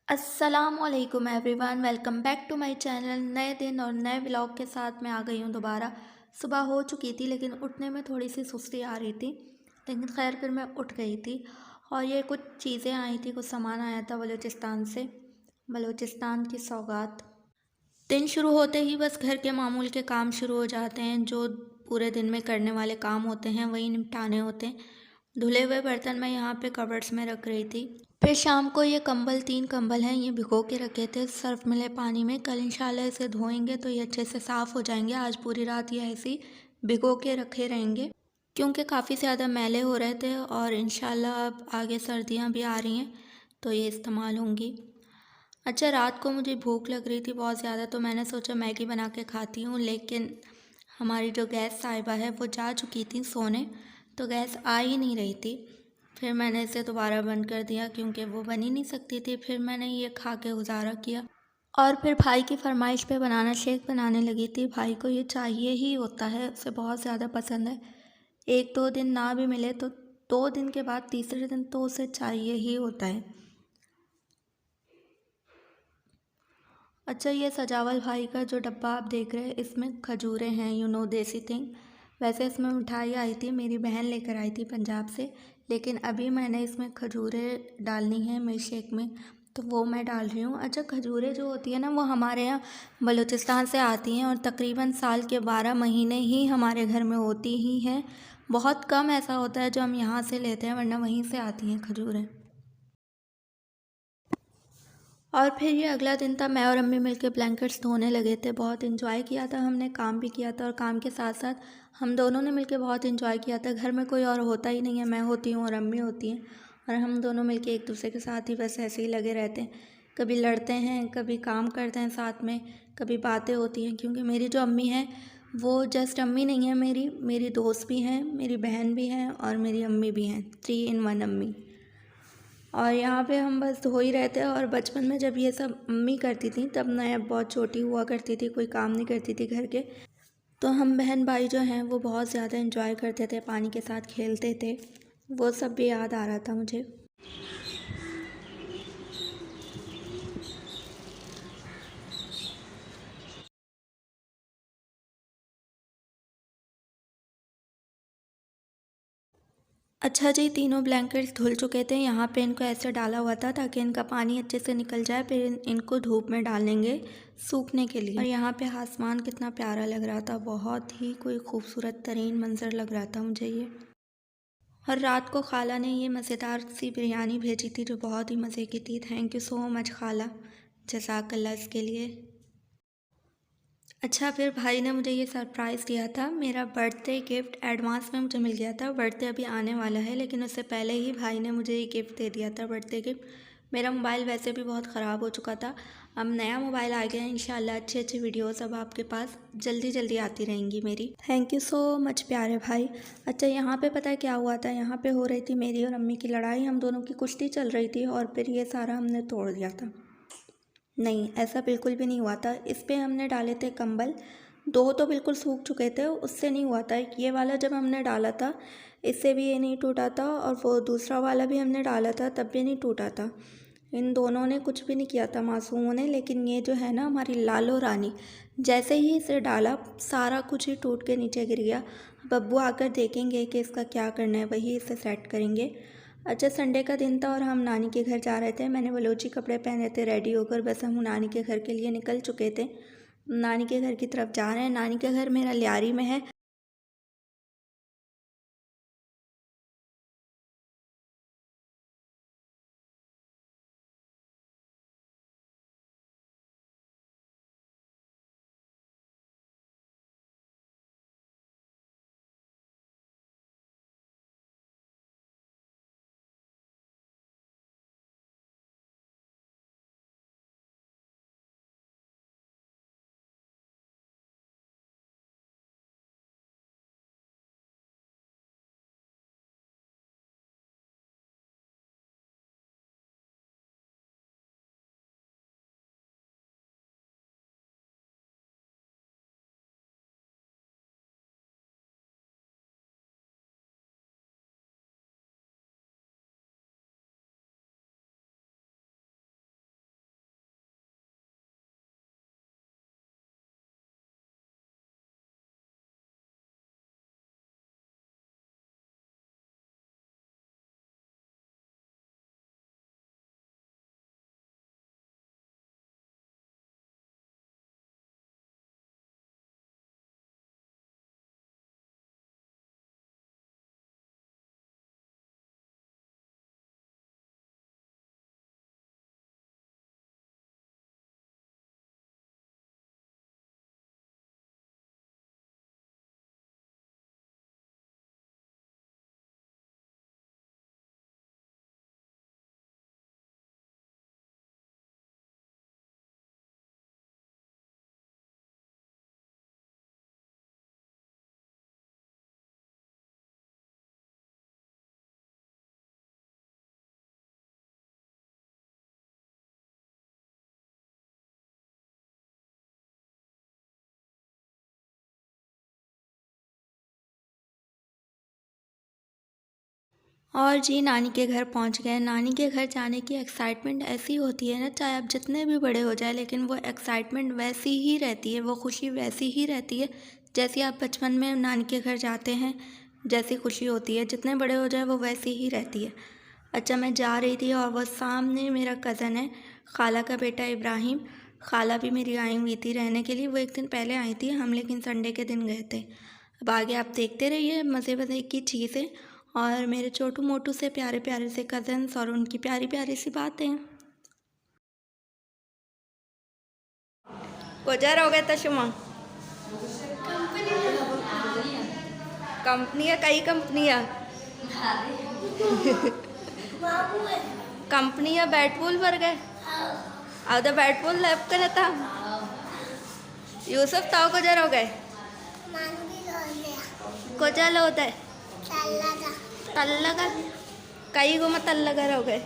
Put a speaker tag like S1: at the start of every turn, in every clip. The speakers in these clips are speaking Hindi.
S1: अस्सलामुअलैकुम everyone, welcome back to my channel. नए दिन और नए व्लॉग के साथ मैं आ गई हूँ दोबारा। सुबह हो चुकी थी लेकिन उठने में थोड़ी सी सुस्ती आ रही थी, लेकिन खैर फिर मैं उठ गई थी। और ये कुछ चीज़ें आई थी, कुछ सामान आया था बलूचिस्तान से, बलूचिस्तान की सौगात। दिन शुरू होते ही बस घर के मामूल के काम शुरू हो जाते हैं। जो पूरे दिन में करने वाले काम होते हैं वही निपटाने होते हैं। धुले हुए बर्तन मैं यहाँ पे कबर्ड्स में रख रही थी। फिर शाम को ये कंबल, 3 कंबल हैं, ये भिगो के रखे थे सर्फ मिले पानी में। कल इंशाल्लाह इसे धोएंगे तो ये अच्छे से साफ़ हो जाएंगे। आज पूरी रात ये ऐसे ही भिगो के रखे रहेंगे क्योंकि काफ़ी ज़्यादा मैले हो रहे थे और इंशाल्लाह अब आगे सर्दियाँ भी आ रही हैं तो ये इस्तेमाल होंगी। अच्छा, रात को मुझे भूख लग रही थी बहुत ज़्यादा, तो मैंने सोचा मैगी बना के खाती हूँ, लेकिन हमारी जो गैस साहिबा है वो जा चुकी थी सोने, तो गैस आ ही नहीं रही थी। फिर मैंने इसे दोबारा बंद कर दिया क्योंकि वो बन ही नहीं सकती थी। फिर मैंने ये खा के गुजारा किया और फिर भाई की फरमाइश पे बनाना शेक बनाने लगी थी। भाई को ये चाहिए ही होता है, उसे बहुत ज़्यादा पसंद है। एक दो दिन ना भी मिले तो 2 दिन के बाद तीसरे दिन तो उसे चाहिए ही होता है। अच्छा, ये सजावल भाई का जो डब्बा आप देख रहे हैं इसमें खजूरें हैं, देसी थिंग। वैसे इसमें मिठाई आई थी, मेरी बहन लेकर आई थी पंजाब से, लेकिन अभी मैंने इसमें खजूरें डालनी है मिल्क शेक में, तो वो मैं डाल रही हूँ। अच्छा, खजूरें जो होती है ना वो हमारे यहाँ बलूचिस्तान से आती हैं और तकरीबन साल के 12 महीने ही हमारे घर में होती ही हैं। बहुत कम ऐसा होता है जो हम यहाँ से लेते हैं, वरना वहीं से आती हैं खजूरें। और फिर ये अगला दिन था, मैं और अम्मी मिलके ब्लैंकेट्स धोने लगे थे। बहुत इन्जॉय किया था हमने, काम भी किया था और काम के साथ साथ हम दोनों ने मिलके बहुत इन्जॉय किया था। घर में कोई और होता ही नहीं है, मैं होती हूँ और अम्मी होती हैं, और हम दोनों मिलके एक दूसरे के साथ ही बस ऐसे ही लगे रहते हैं। कभी लड़ते हैं, कभी काम करते हैं साथ में, कभी बातें होती हैं। क्योंकि मेरी जो अम्मी है वो जस्ट अम्मी नहीं है, मेरी मेरी दोस्त भी हैं, मेरी बहन भी हैं और मेरी अम्मी भी हैं, 3 in 1 अम्मी। और यहाँ पे हम बस धो ही रहते हैं। और बचपन में जब ये सब अम्मी करती थी तब मैं बहुत छोटी हुआ करती थी, कोई काम नहीं करती थी घर के, तो हम बहन भाई जो हैं वो बहुत ज़्यादा इंजॉय करते थे, पानी के साथ खेलते थे। वो सब भी याद आ रहा था मुझे। अच्छा जी, तीनों ब्लैंकेट्स धुल चुके थे। यहाँ पे इनको ऐसे डाला हुआ था ताकि इनका पानी अच्छे से निकल जाए, फिर इनको धूप में डालेंगे सूखने के लिए। और यहाँ पे आसमान कितना प्यारा लग रहा था, बहुत ही कोई खूबसूरत तरीन मंज़र लग रहा था मुझे ये। और रात को खाला ने ये मज़ेदार सी बिरयानी भेजी थी जो बहुत ही मज़े की थी। थैंक यू सो मच खाला, जज़ाकल्ला इसके लिए। अच्छा, फिर भाई ने मुझे ये सरप्राइज़ दिया था, मेरा बर्थडे गिफ्ट एडवांस में मुझे मिल गया था। बर्थडे अभी आने वाला है लेकिन उससे पहले ही भाई ने मुझे ये गिफ्ट दे दिया था, बर्थडे गिफ्ट। मेरा मोबाइल वैसे भी बहुत ख़राब हो चुका था, अब नया मोबाइल आ गया है। इंशाल्लाह अच्छी अच्छी वीडियोस अब आपके पास जल्दी जल्दी आती रहेंगी मेरी। थैंक यू सो मच प्यारे भाई। अच्छा, यहाँ पे पता है क्या हुआ था, यहाँ पे हो रही थी मेरी और अम्मी की लड़ाई, हम दोनों की कुश्ती चल रही थी और फिर ये सारा हमने तोड़ दिया था। नहीं, ऐसा बिल्कुल भी नहीं हुआ था। इस पे हमने डाले थे कंबल, 2 तो बिल्कुल सूख चुके थे, उससे नहीं हुआ था। ये वाला जब हमने डाला था इससे भी ये नहीं टूटा था, और वो दूसरा वाला भी हमने डाला था तब भी नहीं टूटा था। इन दोनों ने कुछ भी नहीं किया था, मासूमों ने। लेकिन ये जो है ना हमारी लालो रानी, जैसे ही इसे डाला सारा कुछ ही टूट के नीचे गिर गया। अब अब्बू आकर देखेंगे कि इसका क्या करना है, वही इसे सेट करेंगे। अच्छा, संडे का दिन था और हम नानी के घर जा रहे थे। मैंने बलोची कपड़े पहने थे रेडी होकर, बस हम नानी के घर के लिए निकल चुके थे। नानी के घर की तरफ जा रहे हैं। नानी का घर मेरा लियारी में है। और जी नानी के घर पहुंच गए। नानी के घर जाने की एक्साइटमेंट ऐसी होती है ना, चाहे आप जितने भी बड़े हो जाए, लेकिन वो एक्साइटमेंट वैसी ही रहती है, वो खुशी वैसी ही रहती है जैसी आप बचपन में नानी के घर जाते हैं, जैसी खुशी होती है। जितने बड़े हो जाए वो वैसी ही रहती है। अच्छा, मैं जा रही थी और वो सामने मेरा कज़न है, खाला का बेटा इब्राहिम। खाला भी मेरी आई हुई थी रहने के लिए। वो एक दिन पहले आई थी, हम लेकिन संडे के दिन गए थे। अब आगे आप देखते रहिए मज़े मज़े की चीज़ें और मेरे छोटू मोटू से प्यारे प्यारे से कज़न्स और उनकी प्यारी प्यारी सी बातें। गुजर हो गए तो शुमा कंपनियाँ, कई कंपनियाँ कंपनियाँ बैट बॉल पर गए। अब तो बैट बॉल लैब करे था। यूसुफ ताऊ गुजर हो गए। गुजर होता है तल्ला का कई गुमा तल्ला कर हो गए।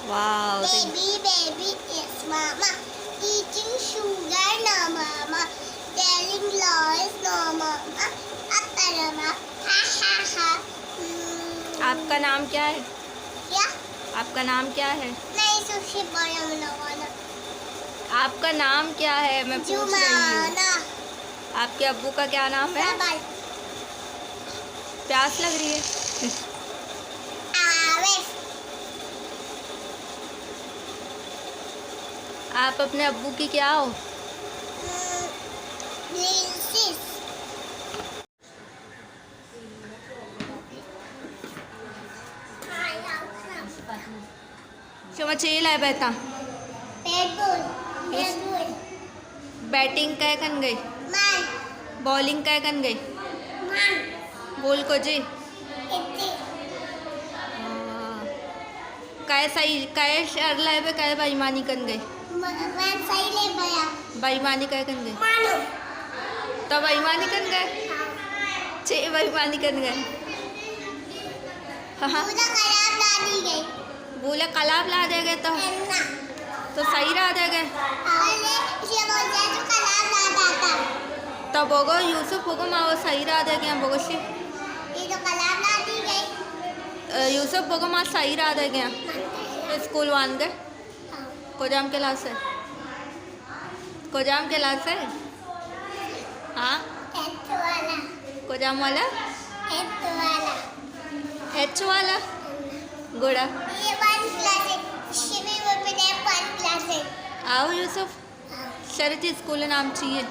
S1: Wow. Baby, yes, mama. Eating sugar, no, mama. Telling lies, no, mama. Mama. Ha ha ha. आपका नाम क्या है? क्या? आपका नाम क्या है? नहीं, सुशी बनाना। आपका नाम क्या है? मैं पूछ रही हूँ। आपके अब्बू का क्या नाम है? प्यास लग रही है? आप अपने अब्बू की क्या हो? cuma cila beta बैटिंग काय कन गई? बॉलिंग काय कन गई? बोल को जी काय सही काय शर लाए बे काय बेईमानी कन गई? बेईमानी काय कन गई? तो बेईमानी कन गए? चे बेईमानी कन गए? हाँ बोले कलाब ला देंगे तो सही रहा देंगे। तो बोगो यूसुफ बोगो माँ वो सही रहा देंगे हम बोगो शी यूसुफ बोगो माँ सही रहा देंगे स्कूल वन गए कोजाम क्लास है कोजाम क्लास है हाँ कोजाम वाला एच वाला गोड़ा आओ यूसुफ शरती स्कूल नाम चाहिए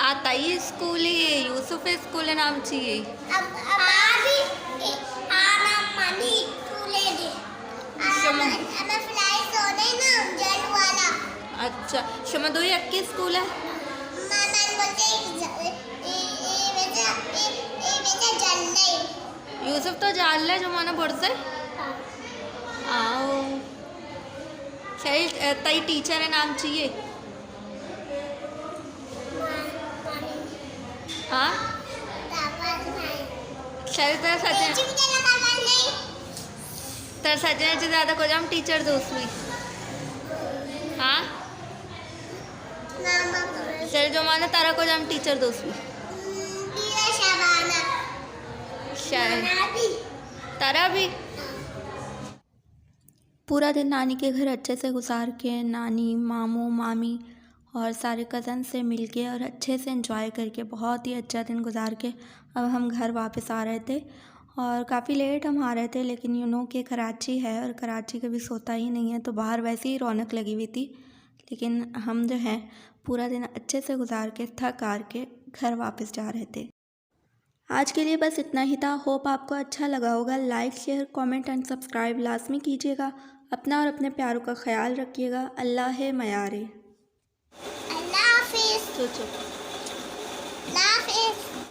S1: आता ही स्कूल ही यूसुफ स्कूल नाम चाहिए अच्छा शमा दो ही स्कूल है यूसुफ तो जान ले जो माना पढ़ से आओ सही तई टीचर है नाम चाहिए हाँ सही तर सजने से ज़्यादा को जाम टीचर दोस्त हुई हाँ सर जो माना तारा को जाम टीचर दोस्त शायद तारा भी पूरा दिन नानी के घर अच्छे से गुजार के नानी मामू मामी और सारे कज़न से मिल के और अच्छे से एंजॉय करके बहुत ही अच्छा दिन गुजार के अब हम घर वापस आ रहे थे। और काफ़ी लेट हम आ रहे थे, लेकिन कि कराची है और कराची कभी सोता ही नहीं है, तो बाहर वैसे ही रौनक लगी हुई थी। लेकिन हम जो हैं पूरा दिन अच्छे से गुजार के थक हार के घर वापस जा रहे थे। आज के लिए बस इतना ही था। होप आपको अच्छा लगा होगा। Like share comment and subscribe लाजमी कीजिएगा। अपना और अपने प्यारों का ख्याल रखिएगा। अल्लाह है मयारे। अल्लाह हाफिज़।